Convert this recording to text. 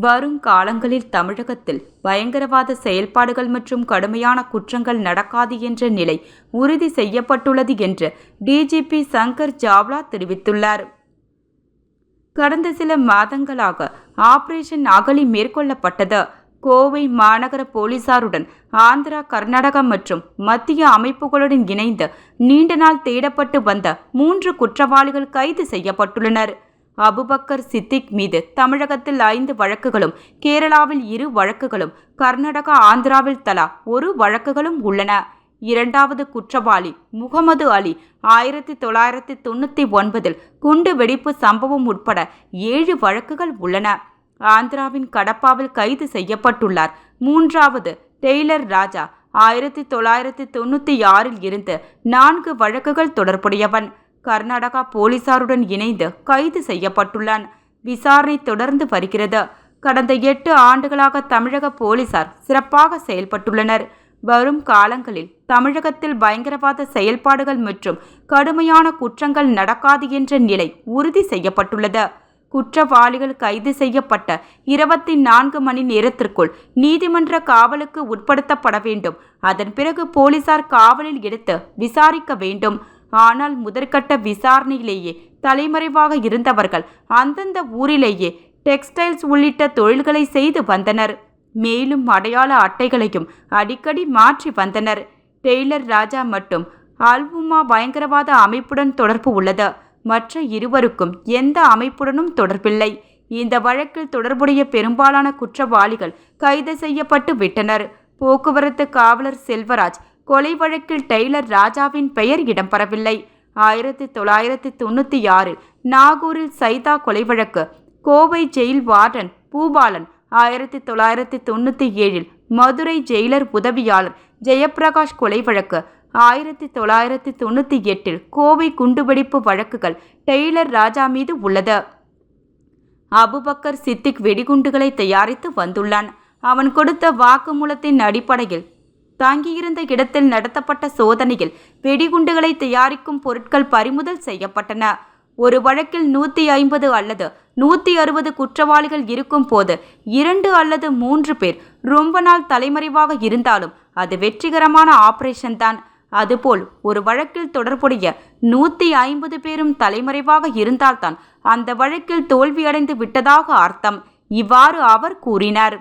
வருங்காலங்களில் தமிழகத்தில் பயங்கரவாத செயல்பாடுகள் மற்றும் கடுமையான குற்றங்கள் நடக்காது என்ற நிலை உறுதி செய்யப்பட்டுள்ளது என்று டிஜிபி சங்கர் ஜாவ்லா தெரிவித்துள்ளார். கடந்த சில மாதங்களாக ஆபரேஷன் அகழி மேற்கொள்ளப்பட்டது. கோவை மாநகர போலீசாருடன் ஆந்திரா, கர்நாடகா மற்றும் மத்திய அமைப்புகளுடன் இணைந்து நீண்ட நாள் தேடப்பட்டு வந்த 3 குற்றவாளிகள் கைது செய்யப்பட்டுள்ளனர். அபுபக்கர் சித்திக் மீது தமிழகத்தில் 5 வழக்குகளும், கேரளாவில் 2 வழக்குகளும், கர்நாடகா, ஆந்திராவில் தலா 1 வழக்குகளும் உள்ளன. இரண்டாவது குற்றவாளி முகமது அலி 1999 குண்டு வெடிப்பு சம்பவம் உட்பட 7 வழக்குகள் உள்ளன. ஆந்திராவின் கடப்பாவில் கைது செய்யப்பட்டுள்ளார். மூன்றாவது டெய்லர் ராஜா 1996 இருந்து 4 வழக்குகள் தொடர்புடையவன். கர்நாடகா போலீசாருடன் இணைந்து கைது செய்யப்பட்டுள்ளான். விசாரணை தொடர்ந்து வருகிறது. கடந்த 8 ஆண்டுகளாக தமிழக போலீசார் சிறப்பாக செயல்பட்டுள்ளனர். வரும் காலங்களில் தமிழகத்தில் பயங்கரவாத செயல்பாடுகள் மற்றும் கடுமையான குற்றங்கள் நடக்காது என்ற நிலை உறுதி செய்யப்பட்டுள்ளது. குற்றவாளிகள் கைது செய்யப்பட்ட 24 மணி நேரத்திற்குள் நீதிமன்ற காவலுக்கு உட்படுத்தப்பட வேண்டும். அதன் பிறகு போலீசார் காவலில் எடுத்து விசாரிக்க வேண்டும். ஆனால் முதற்கட்ட விசாரணையிலேயே தலைமறைவாக இருந்தவர்கள் அந்தந்த ஊரிலேயே டெக்ஸ்டைல்ஸ் உள்ளிட்ட தொழில்களை செய்து வந்தனர். மேலும் அடையாள அட்டைகளையும் அடிக்கடி மாற்றி வந்தனர். டெய்லர் ராஜா மற்றும் அல்வுமா பயங்கரவாத அமைப்புடன் தொடர்பு உள்ளது. மற்ற இருவருக்கும் எந்த அமைப்புடனும் தொடர்பில்லை. இந்த வழக்கில் தொடர்புடைய பெரும்பாலான குற்றவாளிகள் கைது செய்யப்பட்டு விட்டனர். போக்குவரத்து காவலர் செல்வராஜ் கொலை வழக்கில் டெய்லர் ராஜாவின் பெயர் இடம்பெறவில்லை. 1996 நாகூரில் சைதா கொலை வழக்கு, Kovai jail warden Bhupalan 1997 Madurai jailer உதவியாளர் ஜெயப்பிரகாஷ் கொலை வழக்கு, 1998 கோவை குண்டுவெடிப்பு வழக்குகள் டெய்லர் ராஜா மீது உள்ளது. அபுபக்கர் சித்திக் வெடிகுண்டுகளை தயாரித்து வந்துள்ளான். அவன் கொடுத்த வாக்குமூலத்தின் அடிப்படையில் தங்கியிருந்த இடத்தில் நடத்தப்பட்ட சோதனையில் வெடிகுண்டுகளை தயாரிக்கும் பொருட்கள் பறிமுதல் செய்யப்பட்டன. ஒரு வழக்கில் 150 அல்லது 160 குற்றவாளிகள் இருக்கும் போது 2 அல்லது 3 பேர் ரொம்ப நாள் தலைமறைவாக இருந்தாலும் அது வெற்றிகரமான ஆபரேஷன் தான். அதுபோல் ஒரு வழக்கில் தொடர்புடைய 150 பேரும் தலைமறைவாக இருந்தால்தான் அந்த வழக்கில் தோல்வியடைந்து விட்டதாக அர்த்தம். இவ்வாறு அவர் கூறினார்.